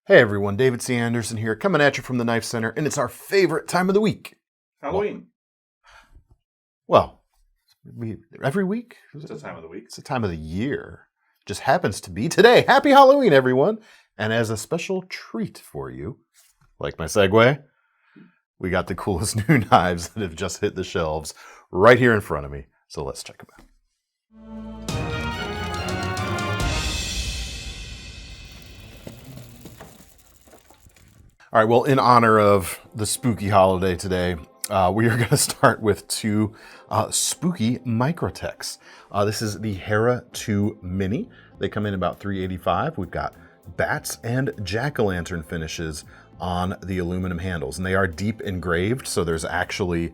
Hey everyone, David C. Anderson here, coming at you from the Knife Center, and it's our favorite time of the week. Halloween. Well, every week? It's a time of the week. It's a time of the year. Just happens to be today. Happy Halloween, everyone! And as a special treat for you, like my segue, we got the coolest new knives that have just hit the shelves right here in front of me. So let's check them out. All right, well, in honor of the spooky holiday today, we are going to start with two spooky Microtechs. This is the Hera 2 Mini. They come in about $385. We've got bats and jack-o'-lantern finishes on the aluminum handles, and they are deep engraved, so there's actually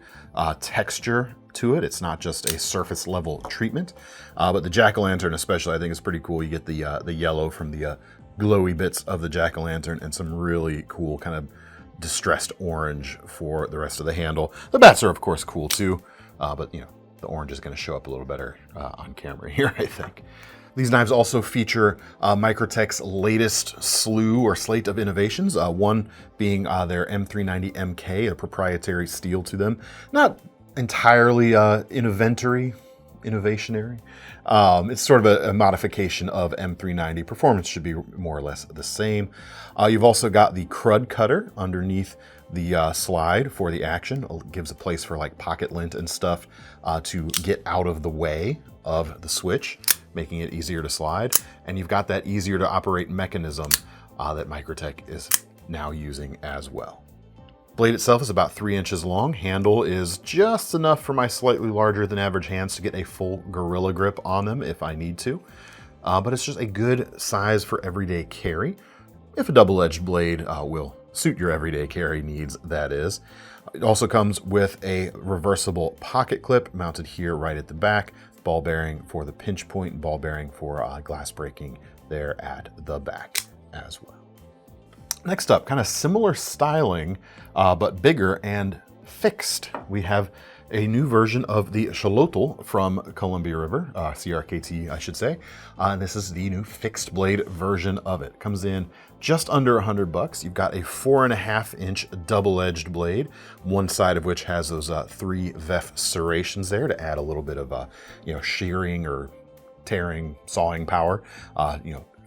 texture to it. It's not just a surface level treatment, but the jack-o'-lantern especially I think is pretty cool. You get the yellow from the glowy bits of the jack-o'-lantern and some really cool kind of distressed orange for the rest of the handle. The bats are of course cool too, but you know, the orange is going to show up a little better on camera here, I think. These knives also feature Microtech's latest slew or slate of innovations, one being their M390 MK, a proprietary steel to them. Not entirely innovationary. It's sort of a modification of M390. Performance should be more or less the same. You've also got the crud cutter underneath the slide for the action. It gives a place for like pocket lint and stuff to get out of the way of the switch, making it easier to slide. And you've got that easier to operate mechanism that Microtech is now using as well. Blade itself is about 3 inches long. Handle is just enough for my slightly larger than average hands to get a full gorilla grip on them if I need to. But it's just a good size for everyday carry. If a double-edged blade will suit your everyday carry needs, that is. It also comes with a reversible pocket clip mounted here right at the back. Ball bearing for the pinch point, ball bearing for glass breaking there at the back as well. Next up, kind of similar styling, but bigger and fixed. We have a new version of the Xolotl from Columbia River, CRKT I should say. And this is the new fixed blade version of it. Comes in just under $100. You've got a 4.5-inch double-edged blade, one side of which has those 3 VEF serrations there to add a little bit of shearing or tearing, sawing power.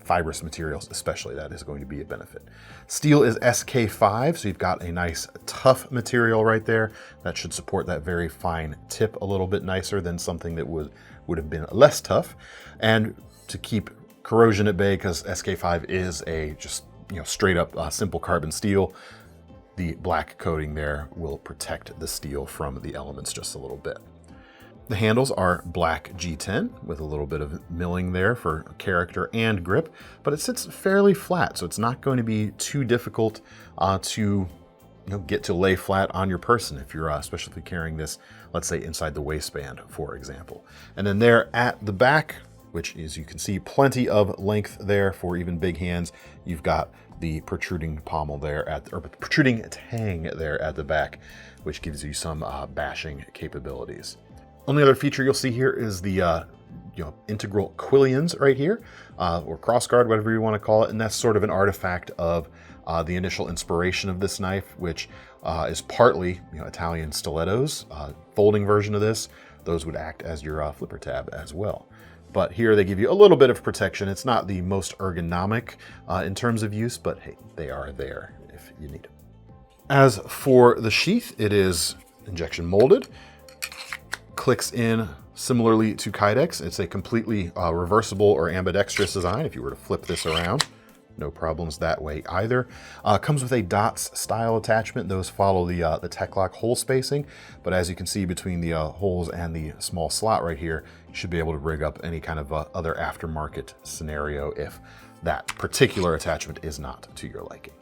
Fibrous materials especially, that is going to be a benefit. Steel is SK5, so you've got a nice tough material right there that should support that very fine tip a little bit nicer than something that would have been less tough. And to keep corrosion at bay, because SK5 is a just straight up simple carbon steel, the black coating there will protect the steel from the elements just a little bit. The handles are black G10 with a little bit of milling there for character and grip, but it sits fairly flat, so it's not going to be too difficult to get to lay flat on your person if you're especially carrying this, let's say, inside the waistband, for example. And then there at the back, which is, you can see plenty of length there for even big hands, you've got the protruding pommel there protruding tang there at the back, which gives you some bashing capabilities. Only other feature you'll see here is the integral quillions right here, or crossguard, whatever you want to call it, and that's sort of an artifact of the initial inspiration of this knife, which is partly Italian stilettos. Folding version of this, those would act as your flipper tab as well. But here they give you a little bit of protection. It's not the most ergonomic in terms of use, but hey, they are there if you need them. As for the sheath, it is injection molded. Clicks in similarly to Kydex. It's a completely reversible or ambidextrous design. If you were to flip this around, no problems that way either. Comes with a dots style attachment. Those follow the Tech-Lock hole spacing, but as you can see between the holes and the small slot right here, you should be able to rig up any kind of other aftermarket scenario if that particular attachment is not to your liking.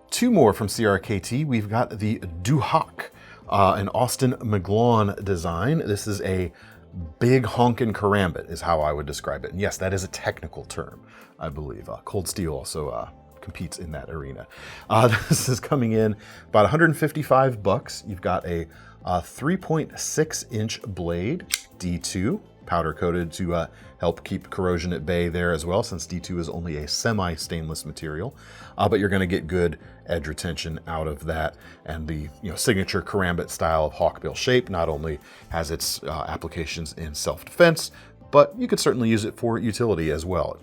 Two more from CRKT. We've got the Du Hoc, an Austin McGlawn design. This is a big honkin' karambit is how I would describe it. And yes, that is a technical term, I believe. Cold Steel also competes in that arena. This is coming in about $155. You've got a 3.6-inch blade, D2, powder coated to help keep corrosion at bay there as well, since D2 is only a semi-stainless material. But you're going to get good edge retention out of that. And the signature karambit style of hawkbill shape not only has its applications in self-defense, but you could certainly use it for utility as well.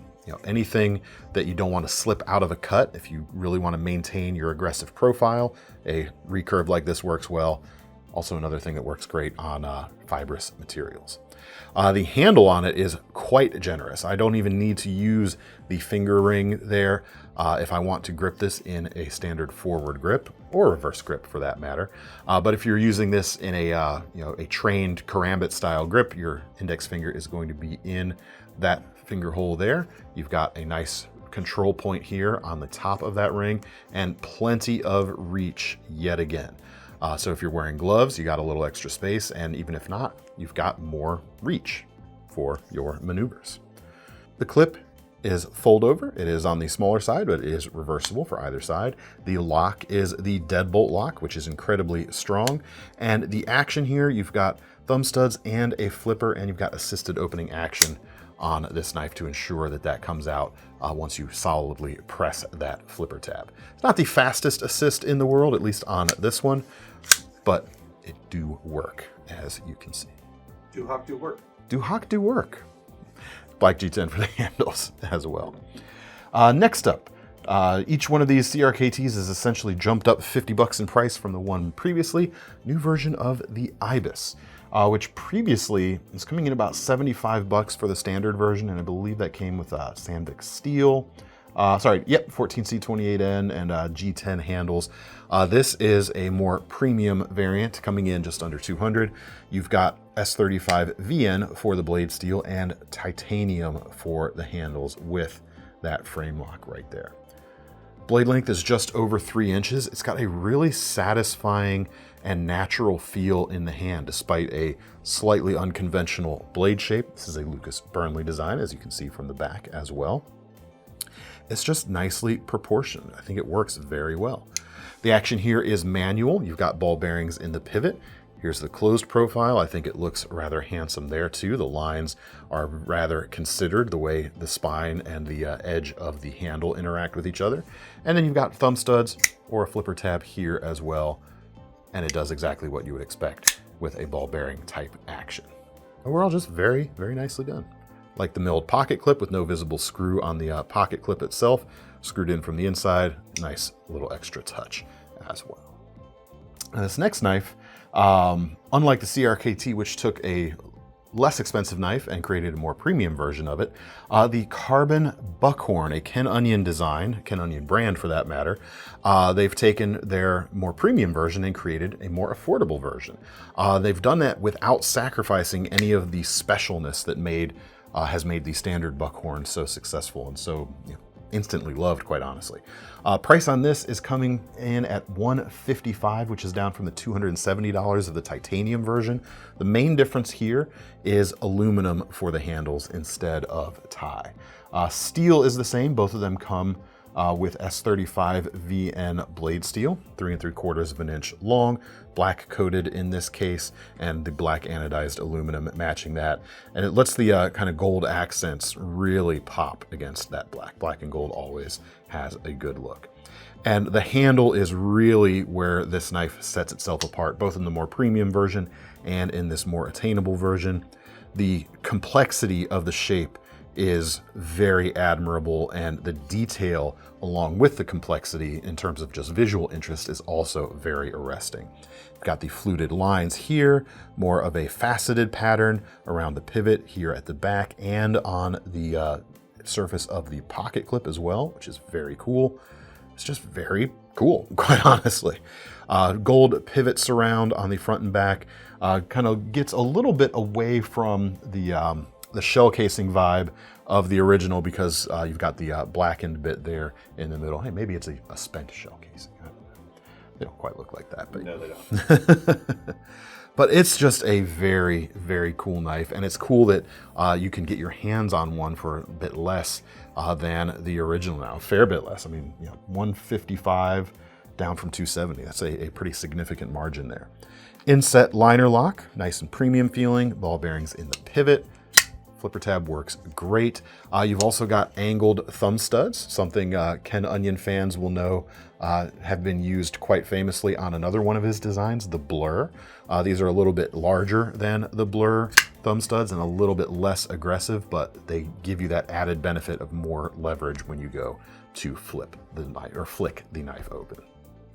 Anything that you don't want to slip out of a cut, if you really want to maintain your aggressive profile, a recurve like this works well. Also another thing that works great on fibrous materials. The handle on it is quite generous. I don't even need to use the finger ring there if I want to grip this in a standard forward grip or reverse grip for that matter. But if you're using this in a trained karambit style grip, your index finger is going to be in that finger hole there. You've got a nice control point here on the top of that ring and plenty of reach yet again. So if you're wearing gloves, you got a little extra space, and even if not, you've got more reach for your maneuvers. The clip is fold over. It is on the smaller side, but it is reversible for either side. The lock is the deadbolt lock, which is incredibly strong. And the action here, you've got thumb studs and a flipper, and you've got assisted opening action on this knife to ensure that that comes out once you solidly press that flipper tab. It's not the fastest assist in the world, at least on this one, but it do work, as you can see. Du Hoc do work. Du Hoc do work. Black G10 for the handles as well. Next up, each one of these CRKTs is essentially jumped up 50 bucks in price from the one previously. New version of the Ibis, which previously was coming in about 75 bucks for the standard version, and I believe that came with Sandvik steel. 14C28N and G10 handles. This is a more premium variant coming in just under 200. You've got S35VN for the blade steel and titanium for the handles with that frame lock right there. Blade length is just over 3 inches. It's got a really satisfying and natural feel in the hand, despite a slightly unconventional blade shape. This is a Lucas Burnley design, as you can see from the back as well. It's just nicely proportioned. I think it works very well. The action here is manual. You've got ball bearings in the pivot. Here's the closed profile. I think it looks rather handsome there too. The lines are rather considered, the way the spine and the edge of the handle interact with each other. And then you've got thumb studs or a flipper tab here as well. And it does exactly what you would expect with a ball bearing type action. Overall, just very, very nicely done. Like the milled pocket clip with no visible screw on the pocket clip itself, screwed in from the inside. Nice little extra touch as well. Now this next knife, unlike the CRKT, which took a less expensive knife and created a more premium version of it, the Karbon Buckhorn, a Ken Onion design, Ken Onion brand for that matter, they've taken their more premium version and created a more affordable version. They've done that without sacrificing any of the specialness that has made the standard Buckhorn so successful and so instantly loved, quite honestly. Price on this is coming in at $155, which is down from the $270 of the titanium version. The main difference here is aluminum for the handles instead of tie. Steel is the same. Both of them come with S35VN blade steel, 3 3/4 of an inch long, black coated in this case, and the black anodized aluminum matching that. And it lets the kind of gold accents really pop against that black. Black and gold always has a good look. And the handle is really where this knife sets itself apart, both in the more premium version and in this more attainable version. The complexity of the shape is very admirable, and the detail along with the complexity in terms of just visual interest is also very arresting. You've got the fluted lines here, more of a faceted pattern around the pivot here at the back and on the surface of the pocket clip as well, which is very cool. It's just very cool, quite honestly. Gold pivot surround on the front and back kind of gets a little bit away from the shell casing vibe of the original because you've got the blackened bit there in the middle. Hey, maybe it's a spent shell casing. I don't know. They don't quite look like that, but no, they don't. But it's just a very, very cool knife, and it's cool that you can get your hands on one for a bit less than the original now. A fair bit less. I mean, $155 down from $270. That's a pretty significant margin there. Inset liner lock, nice and premium feeling. Ball bearings in the pivot. Flipper tab works great. You've also got angled thumb studs, something Ken Onion fans will know have been used quite famously on another one of his designs, the Blur. These are a little bit larger than the Blur thumb studs and a little bit less aggressive, but they give you that added benefit of more leverage when you go to flip the knife or flick the knife open.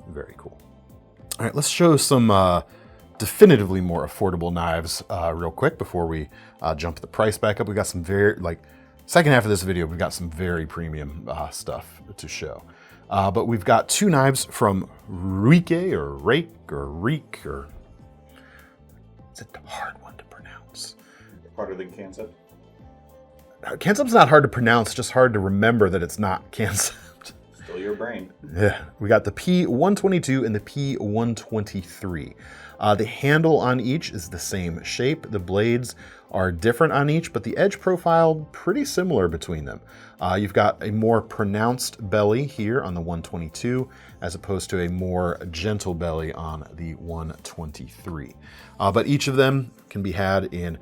Very cool. All right, let's show some definitively more affordable knives real quick before we jump the price back up. We got some very, second half of this video, we've got some very premium stuff to show. But we've got two knives from Ruike or Reek, or it's a hard one to pronounce. Harder than Kansept? Kansept's not hard to pronounce, just hard to remember that it's not Kansept. Still your brain. Yeah, we got the P122 and the P123. The handle on each is the same shape. The blades are different on each, but the edge profile pretty similar between them. You've got a more pronounced belly here on the 122, as opposed to a more gentle belly on the 123. But each of them can be had in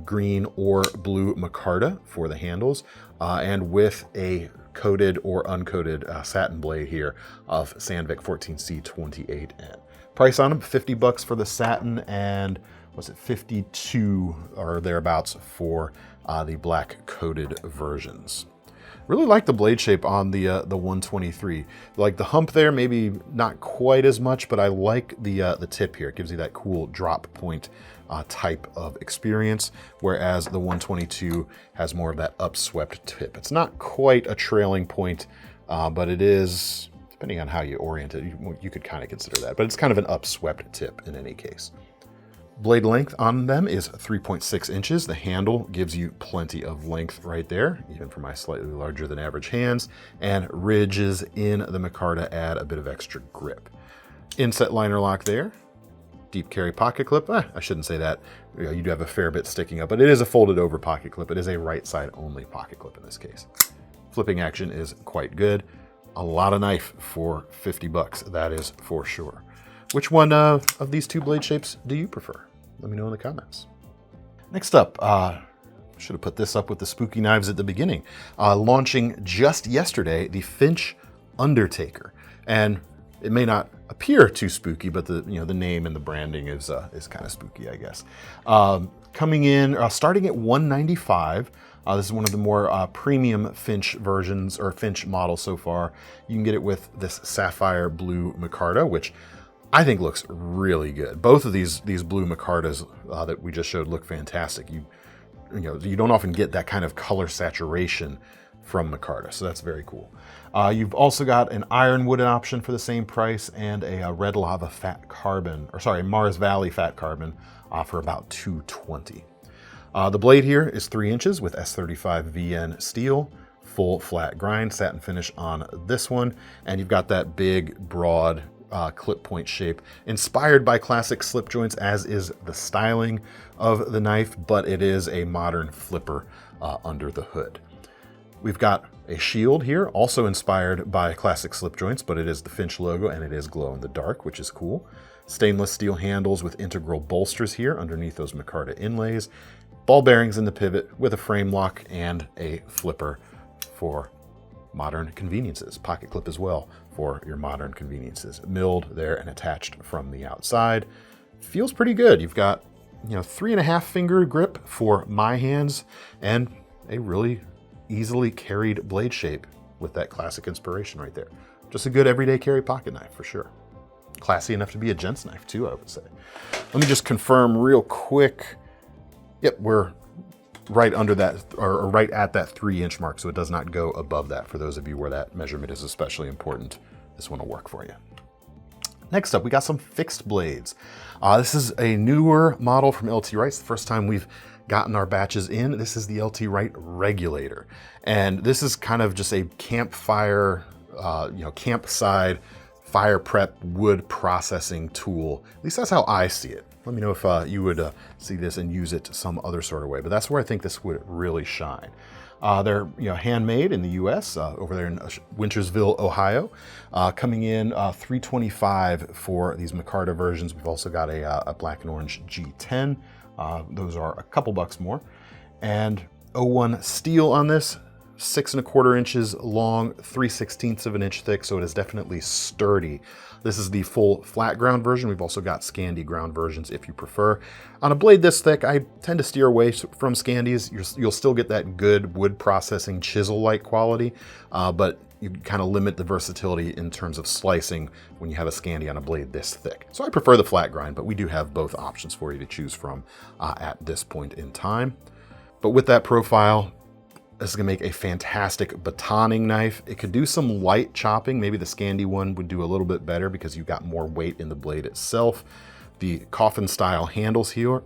green or blue micarta for the handles, and with a coated or uncoated satin blade here of Sandvik 14C28N. Price on them, $50 for the satin, and was it 52 or thereabouts for the black coated versions. Really like the blade shape on the 123. Like the hump there, maybe not quite as much, but I like the tip here. It gives you that cool drop point type of experience, whereas the 122 has more of that upswept tip. It's not quite a trailing point, but it is, depending on how you orient it, you could kind of consider that, but it's kind of an upswept tip in any case. Blade length on them is 3.6 inches. The handle gives you plenty of length right there, even for my slightly larger than average hands, and ridges in the micarta add a bit of extra grip. Inset liner lock there. Deep carry pocket clip. I shouldn't say that. You do have a fair bit sticking up, but it is a folded over pocket clip. It is a right side only pocket clip in this case. Flipping action is quite good. A lot of knife for $50, that is for sure. Which one of these two blade shapes do you prefer? Let me know in the comments. Next up, should have put this up with the spooky knives at the beginning. Launching just yesterday, the Finch Undertaker. And it may not appear too spooky, but the name and the branding is kind of spooky, I guess. Coming in, starting at $195. This is one of the more premium Finch versions, or Finch models so far. You can get it with this sapphire blue micarta, which I think looks really good. Both of these blue micartas that we just showed look fantastic. You don't often get that kind of color saturation from micarta, so that's very cool. You've also got an ironwood option for the same price, and a red lava fat carbon, Mars Valley fat carbon for about $220. The blade here is 3 inches with S35 VN steel, full flat grind, satin finish on this one, and you've got that big, broad clip point shape, inspired by classic slip joints, as is the styling of the knife, but it is a modern flipper under the hood. We've got a shield here, also inspired by classic slip joints, but it is the Finch logo and it is glow in the dark, which is cool. Stainless steel handles with integral bolsters here underneath those micarta inlays. Ball bearings in the pivot with a frame lock and a flipper for modern conveniences. Pocket clip as well for your modern conveniences. Milled there and attached from the outside. Feels pretty good. You've got 3.5 finger grip for my hands and a really easily carried blade shape with that classic inspiration right there. Just a good everyday carry pocket knife for sure. Classy enough to be a gent's knife too, I would say. Let me just confirm real quick. Yep, we're right under that, or right at that 3-inch mark, so it does not go above that. For those of you where that measurement is especially important, this one will work for you. Next up, we got some fixed blades. This is a newer model from LT Wright. It's the first time we've gotten our batches in. This is the LT Wright Regulator. And this is kind of just a campfire, campside fire prep wood processing tool. At least that's how I see it. Let me know if you would see this and use it some other sort of way, but that's where I think this would really shine. They're handmade in the U.S. Over there in Wintersville, Ohio. Coming in $325 for these micarta versions. We've also got a black and orange G10. Those are a couple bucks more. And 01 steel on this, 6 1/4 inches long, 3/16 of an inch thick, so it is definitely sturdy. This is the full flat ground version. We've also got Scandi ground versions if you prefer. On a blade this thick, I tend to steer away from Scandis. You'll still get that good wood processing chisel-like quality, but you kind of limit the versatility in terms of slicing when you have a Scandi on a blade this thick. So I prefer the flat grind, but we do have both options for you to choose from at this point in time. But with that profile, this is gonna make a fantastic batoning knife. It could do some light chopping. Maybe the Scandi one would do a little bit better because you've got more weight in the blade itself. The coffin style handles here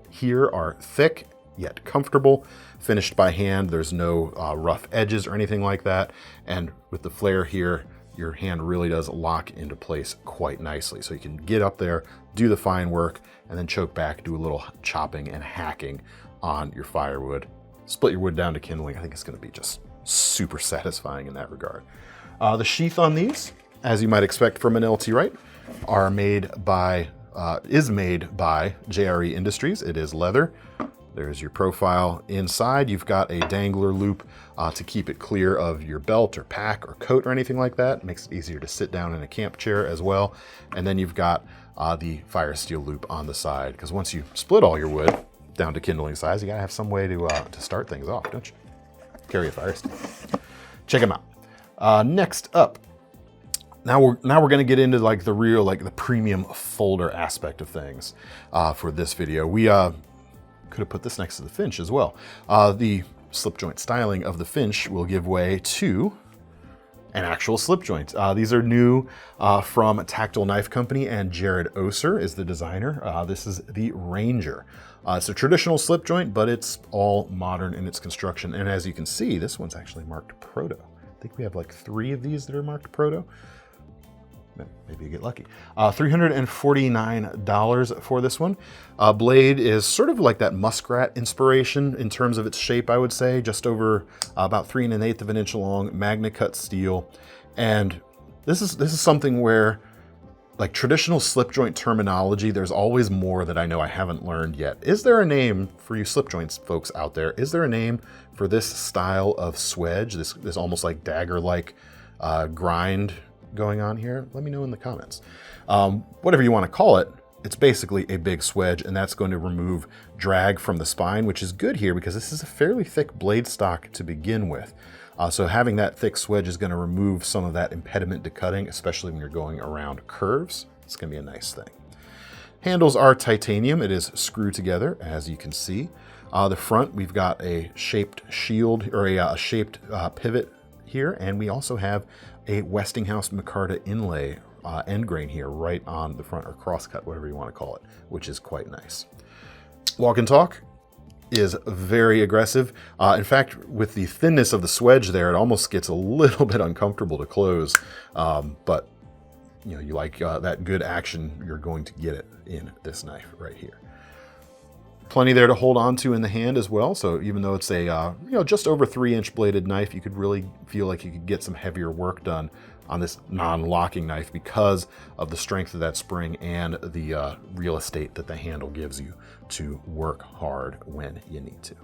are thick yet comfortable, finished by hand. There's no rough edges or anything like that. And with the flare here, your hand really does lock into place quite nicely. So you can get up there, do the fine work, and then choke back, do a little chopping and hacking on your firewood. Split your wood down to kindling. I think it's going to be just super satisfying in that regard. The sheath on these, as you might expect from an LT Wright, is made by JRE Industries. It is leather. There's your profile inside. You've got a dangler loop to keep it clear of your belt or pack or coat or anything like that. It makes it easier to sit down in a camp chair as well. And then you've got the fire steel loop on the side, because once you split all your wood down to kindling size, you gotta have some way to start things off, don't you? Carry a fire stick. Check them out. Next up, now we're gonna get into like the real, like the premium folder aspect of things for this video. We could have put this next to the Finch as well. The slip joint styling of the Finch will give way to an actual slip joint. These are new from Tactile Knife Company, and Jared Oser is the designer. This is the Ranger. It's a traditional slip joint, but it's all modern in its construction. And as you can see, this one's actually marked Proto. I think we have like 3 of these that are marked Proto. Maybe you get lucky. $349 for this one. Blade is sort of like that muskrat inspiration in terms of its shape, I would say. Just over about 3 1/8 of an inch long, Magna cut steel. And this is something where, like traditional slip joint terminology, there's always more that I know I haven't learned yet. Is there a name for you slip joints folks out there? Is there a name for this style of swedge, this almost like dagger-like grind going on here? Let me know in the comments. Whatever you want to call it, it's basically a big swedge, and that's going to remove drag from the spine, which is good here because this is a fairly thick blade stock to begin with. So having that thick swedge is going to remove some of that impediment to cutting, especially when you're going around curves. It's going to be a nice thing. Handles are titanium. It is screwed together, as you can see. The front, we've got a shaped shield, or a shaped pivot here, and we also have a Westinghouse micarta inlay end grain here right on the front, or crosscut, whatever you want to call it, which is quite nice. Walk and talk is very aggressive. In fact, with the thinness of the swedge there, it almost gets a little bit uncomfortable to close, but you know, you like that good action, you're going to get it in this knife right here. Plenty there to hold on to in the hand as well. So even though it's a just over 3-inch bladed knife, you could really feel like you could get some heavier work done on this non-locking knife because of the strength of that spring and the real estate that the handle gives you to work hard when you need to.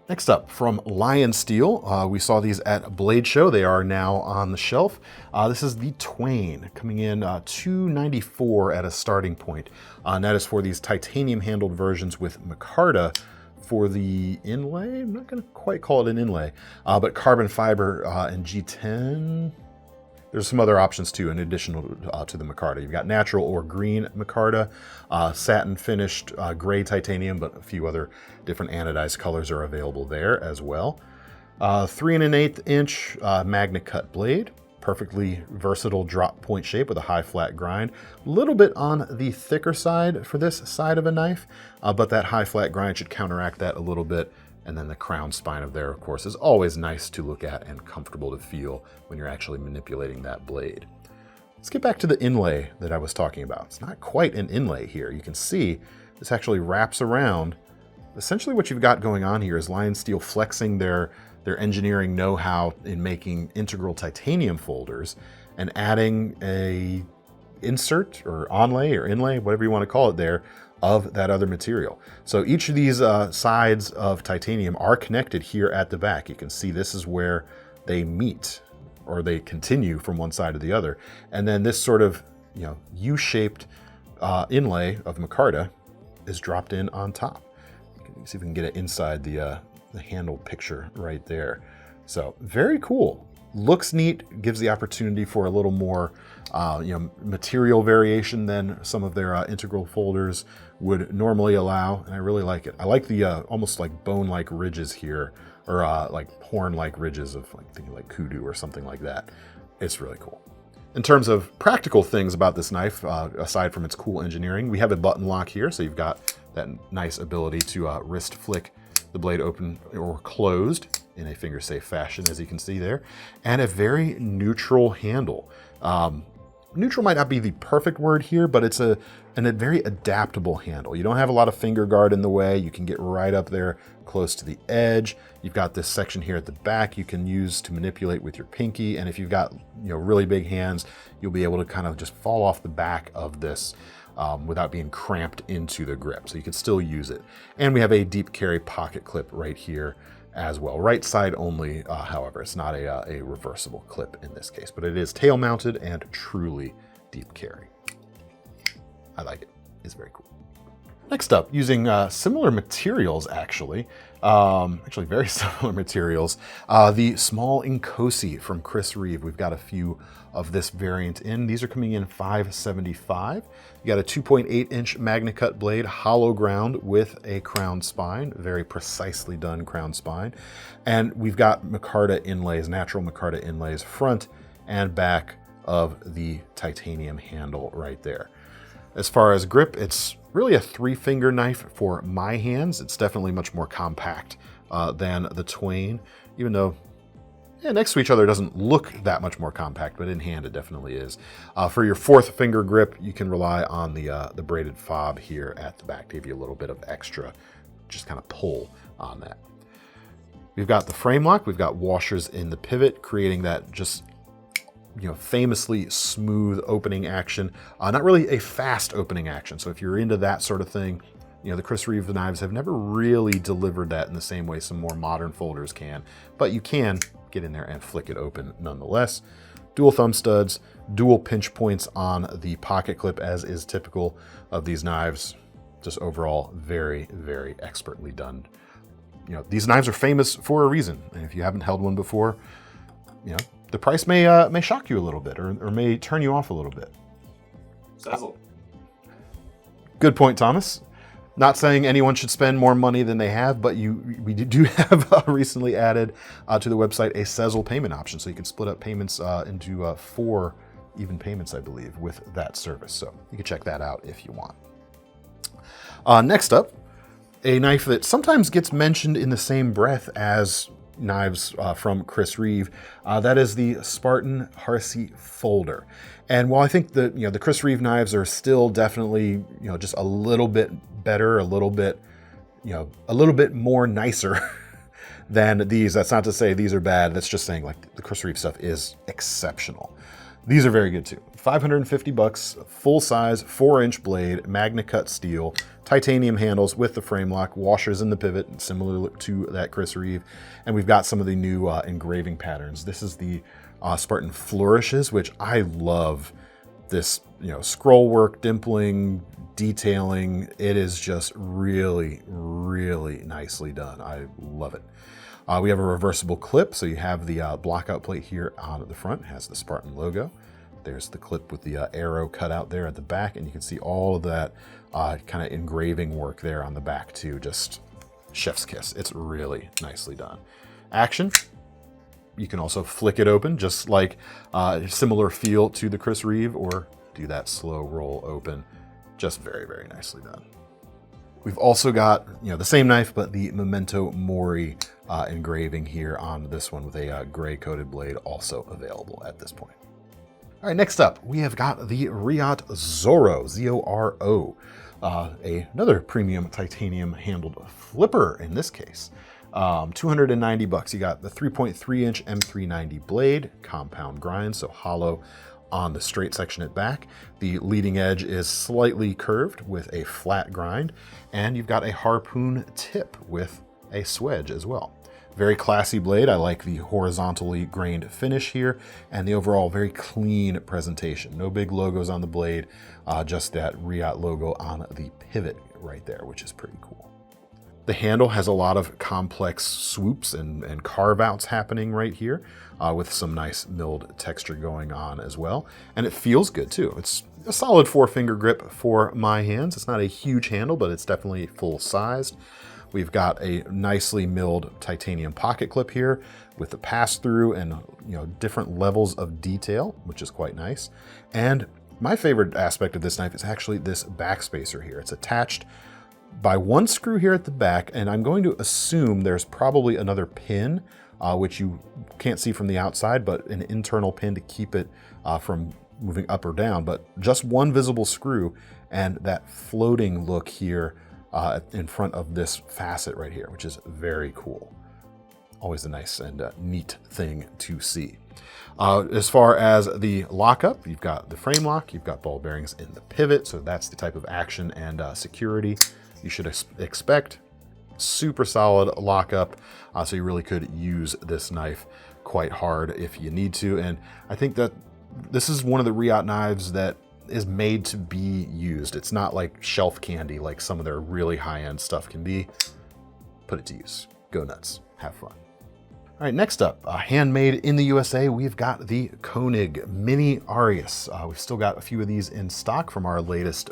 Next up, from LionSteel, we saw these at Blade Show. They are now on the shelf. This is the Twain, coming in $294 at a starting point. And that is for these titanium handled versions with micarta for the inlay. I'm not going to quite call it an inlay, but carbon fiber and G10. There's some other options too, in addition to the micarta. You've got natural or green micarta, satin finished gray titanium, but a few other different anodized colors are available there as well. 3 1/8 inch Magna cut blade, perfectly versatile drop point shape with a high flat grind. A little bit on the thicker side for this side of a knife, but that high flat grind should counteract that a little bit. And then the crown spine of there, of course, is always nice to look at and comfortable to feel when you're actually manipulating that blade. Let's get back to the inlay that I was talking about. It's not quite an inlay here. You can see this actually wraps around. Essentially what you've got going on here is LionSteel flexing their engineering know-how in making integral titanium folders and adding a insert or onlay or inlay, whatever you want to call it there, of that other material. So each of these sides of titanium are connected here at the back. You can see this is where they meet, or they continue from one side to the other. And then this sort of, you know, U-shaped inlay of micarta is dropped in on top. See if we can get it inside the handle picture right there. So very cool. Looks neat, gives the opportunity for a little more material variation than some of their integral folders would normally allow, and I really like it. I like the almost like bone-like ridges here, or like horn-like ridges of like thinking like kudu or something like that. It's really cool. In terms of practical things about this knife, aside from its cool engineering, we have a button lock here, so you've got that nice ability to wrist flick the blade open or closed in a finger-safe fashion, as you can see there, and a very neutral handle. Neutral might not be the perfect word here, but it's a very adaptable handle. You don't have a lot of finger guard in the way. You can get right up there close to the edge. You've got this section here at the back you can use to manipulate with your pinky, and if you've got really big hands, you'll be able to kind of just fall off the back of this without being cramped into the grip, so you can still use it. And we have a deep carry pocket clip right here as well. Right side only, however. It's not a reversible clip in this case, but it is tail mounted and truly deep carry. I like it. It's very cool. Next up, using similar materials, actually very similar materials, the small Inkosi from Reeve. We've got a few of this variant in. These are coming in $575. You got a 2.8-inch MagnaCut blade, hollow ground with a crown spine, very precisely done crown spine. And we've got micarta inlays, natural micarta inlays, front and back of the titanium handle right there. As far as grip, it's really a 3-finger knife for my hands. It's definitely much more compact than the Twain, even though next to each other doesn't look that much more compact, but in hand it definitely is. For your 4th finger grip, you can rely on the braided fob here at the back to give you a little bit of extra, just kind of pull on that. We've got the frame lock. We've got washers in the pivot, creating that just famously smooth opening action. Not really a fast opening action. So if you're into that sort of thing, the Reeve knives have never really delivered that in the same way some more modern folders can, but you can get in there and flick it open nonetheless. Dual thumb studs, dual pinch points on the pocket clip, as is typical of these knives. Just overall very, very expertly done. These knives are famous for a reason, and if you haven't held one before, the price may shock you a little bit, or may turn you off a little bit. Sizzle. Good point, Thomas. Not saying anyone should spend more money than they have, but we do have recently added to the website a Sezzle payment option, so you can split up payments into 4 even payments, I believe, with that service. So you can check that out if you want. Next up, a knife that sometimes gets mentioned in the same breath as knives from Reeve. That is the Spartan Harsey folder. And while I think the Reeve knives are still definitely just a little bit better, a little bit more nicer than these. That's not to say these are bad. That's just saying like the Reeve stuff is exceptional. These are very good too. $550, full size, 4-inch blade, MagnaCut steel, titanium handles with the frame lock, washers in the pivot, similar to that Reeve. And we've got some of the new engraving patterns. This is the Spartan Flourishes, which I love. This, scroll work, dimpling, detailing. It is just really, really nicely done. I love it. We have a reversible clip, so you have the blockout plate here on the front. It has the Spartan logo. There's the clip with the arrow cut out there at the back, and you can see all of that kind of engraving work there on the back too. Just chef's kiss. It's really nicely done. Action. You can also flick it open, just like similar feel to the Reeve, or do that slow roll open. Just very, very nicely done. We've also got the same knife, but the Memento Mori engraving here on this one with a gray coated blade, also available at this point. All right, next up, we have got the Reate ZORO, Z-O-R-O, another premium titanium handled flipper in this case. $290. You got the 3.3-inch M390 blade, compound grind, so hollow on the straight section at back. The leading edge is slightly curved with a flat grind, and you've got a harpoon tip with a swedge as well. Very classy blade. I like the horizontally grained finish here and the overall very clean presentation. No big logos on the blade, just that Reate logo on the pivot right there, which is pretty cool. The handle has a lot of complex swoops and carve-outs happening right here, with some nice milled texture going on as well. And it feels good too. It's a solid 4-finger grip for my hands. It's not a huge handle, but it's definitely full-sized. We've got a nicely milled titanium pocket clip here with the pass-through and different levels of detail, which is quite nice. And my favorite aspect of this knife is actually this back spacer here. It's attached by one screw here at the back, and I'm going to assume there's probably another pin, which you can't see from the outside, but an internal pin to keep it from moving up or down. But just one visible screw and that floating look here in front of this facet right here, which is very cool. Always a nice and neat thing to see. As far as the lockup, you've got the frame lock, you've got ball bearings in the pivot, so that's the type of action and security you should expect. Super solid lockup, so you really could use this knife quite hard if you need to. And I think that this is one of the Reate knives that is made to be used. It's not like shelf candy like some of their really high-end stuff can be. Put it to use. Go nuts. Have fun. All right, next up, handmade in the USA, we've got the Koenig Mini Arius. We've still got a few of these in stock from our latest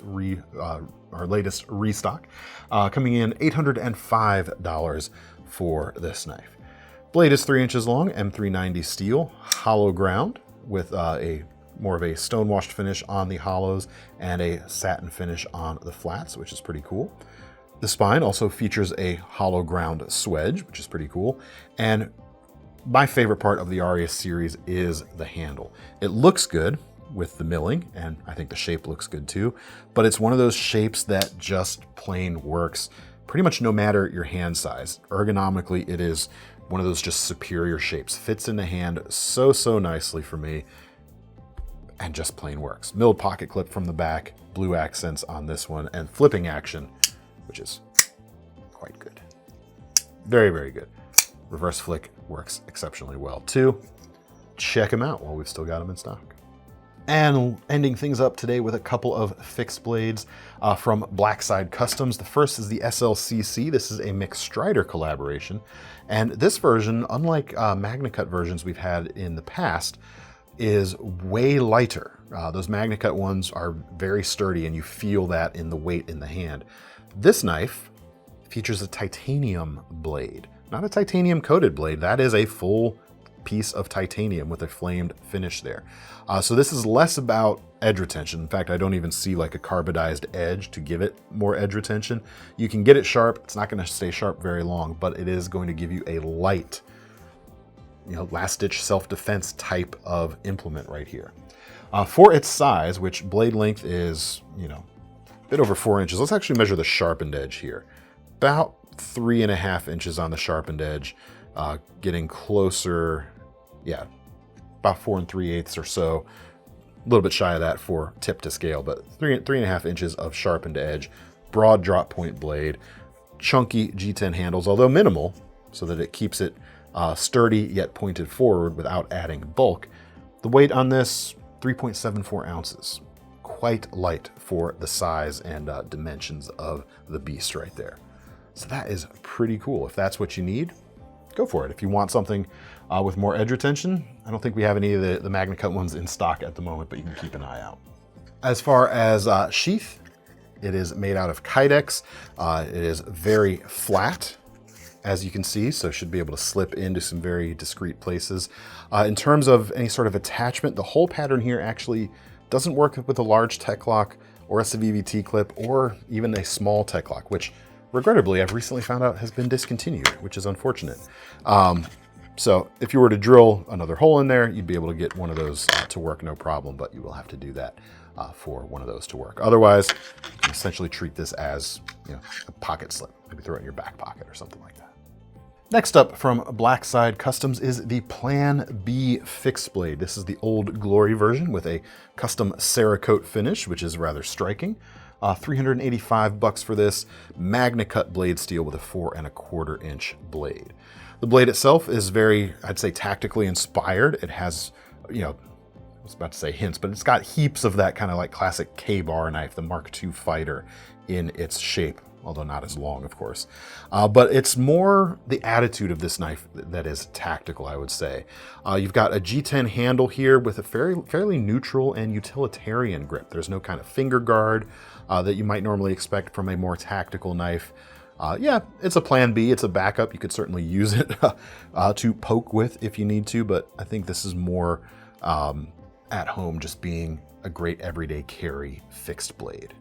restock, coming in $805 for this knife. Blade is 3 inches long, M390 steel, hollow ground with more of a stone-washed finish on the hollows and a satin finish on the flats, which is pretty cool. The spine also features a hollow ground swedge, which is pretty cool. And my favorite part of the Arius series is the handle. It looks good with the milling, and I think the shape looks good too, but it's one of those shapes that just plain works pretty much no matter your hand size. Ergonomically, it is one of those just superior shapes. Fits in the hand so nicely for me, and just plain works. Milled pocket clip from the back, blue accents on this one, and flipping action, which is quite good. Very, very good. Reverse flick works exceptionally well too. Check them out while we've still got them in stock. And ending things up today with a couple of fixed blades from Blackside Customs. The first is the SLCC. This is a McStrider collaboration. And this version, unlike MagnaCut versions we've had in the past, is way lighter. Those MagnaCut ones are very sturdy and you feel that in the weight in the hand. This knife features a titanium blade, not a titanium coated blade. That is a full piece of titanium with a flamed finish there. So this is less about edge retention. In fact, I don't even see like a carbidized edge to give it more edge retention. You can get it sharp. It's not going to stay sharp very long, but it is going to give you a light, last-ditch self-defense type of implement right here. For its size, which blade length is, a bit over 4 inches. Let's actually measure the sharpened edge here. About 3.5 inches on the sharpened edge, getting closer, about 4 3/8 or so. A little bit shy of that for tip to scale, but 3.5 inches of sharpened edge, broad drop point blade, chunky G10 handles, although minimal, so that it keeps it sturdy yet pointed forward without adding bulk. The weight on this, 3.74 ounces. Quite light for the size and dimensions of the beast right there. So that is pretty cool. If that's what you need, go for it. If you want something with more edge retention, I don't think we have any of the MagnaCut ones in stock at the moment, but you can keep an eye out. As far as sheath, it is made out of Kydex. It is very flat, as you can see, so should be able to slip into some very discreet places. In terms of any sort of attachment, the whole pattern here actually doesn't work with a large tech lock or a CVVT clip or even a small tech lock, which regrettably I've recently found out has been discontinued, which is unfortunate. So if you were to drill another hole in there, you'd be able to get one of those to work no problem, but you will have to do that for one of those to work. Otherwise, you can essentially treat this as a pocket slip. Maybe throw it in your back pocket or something like that. Next up from Blackside Customs is the Plan B fixed blade. This is the Old Glory version with a custom Cerakote finish, which is rather striking. $385 for this Magna Cut blade steel with a 4¼ inch blade. The blade itself is very, I'd say, tactically inspired. It has, you know, I was about to say hints, but it's got heaps of that kind of like classic K-bar knife, the Mark II fighter, in its shape, although not as long, of course. But it's more the attitude of this knife that is tactical, I would say. You've got a G10 handle here with a fairly neutral and utilitarian grip. There's no kind of finger guard that you might normally expect from a more tactical knife. Yeah, it's a Plan B, it's a backup. You could certainly use it to poke with if you need to, but I think this is more at home, just being a great everyday carry fixed blade.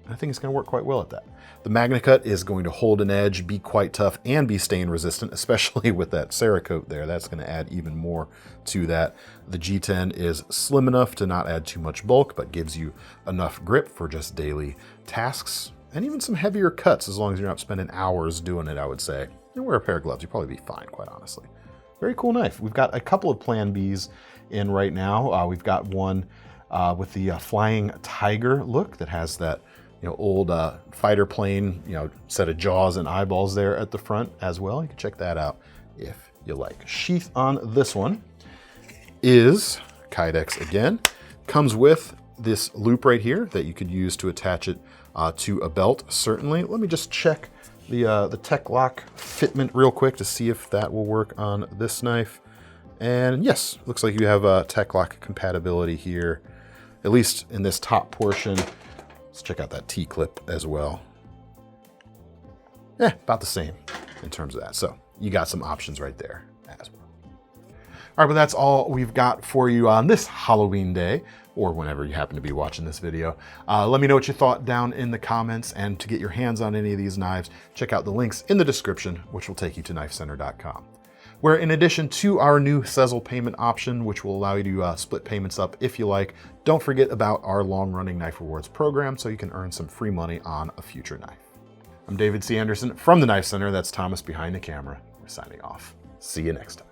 I think it's going to work quite well at that. The Magna Cut is going to hold an edge, be quite tough, and be stain resistant, especially with that Cerakote there. That's going to add even more to that. The G10 is slim enough to not add too much bulk, but gives you enough grip for just daily tasks, and even some heavier cuts as long as you're not spending hours doing it, I would say. And wear a pair of gloves, you'll probably be fine, quite honestly. Very cool knife. We've got a couple of Plan Bs in right now. We've got one with the Flying Tiger look that has that old fighter plane, set of jaws and eyeballs there at the front as well. You can check that out if you like. Sheath on this one is Kydex again. Comes with this loop right here that you could use to attach it to a belt, certainly. Let me just check the Tech Lock fitment real quick to see if that will work on this knife. And yes, looks like you have Tech Lock compatibility here, at least in this top portion. Let's check out that T-clip as well. About the same in terms of that. So you got some options right there as well. All right, but that's all we've got for you on this Halloween day, or whenever you happen to be watching this video. Let me know what you thought down in the comments, and to get your hands on any of these knives, check out the links in the description, which will take you to KnifeCenter.com. Where in addition to our new Sezzle payment option, which will allow you to split payments up if you like, don't forget about our long-running Knife Rewards program so you can earn some free money on a future knife. I'm David C. Anderson from the Knife Center. That's Thomas behind the camera. We're signing off. See you next time.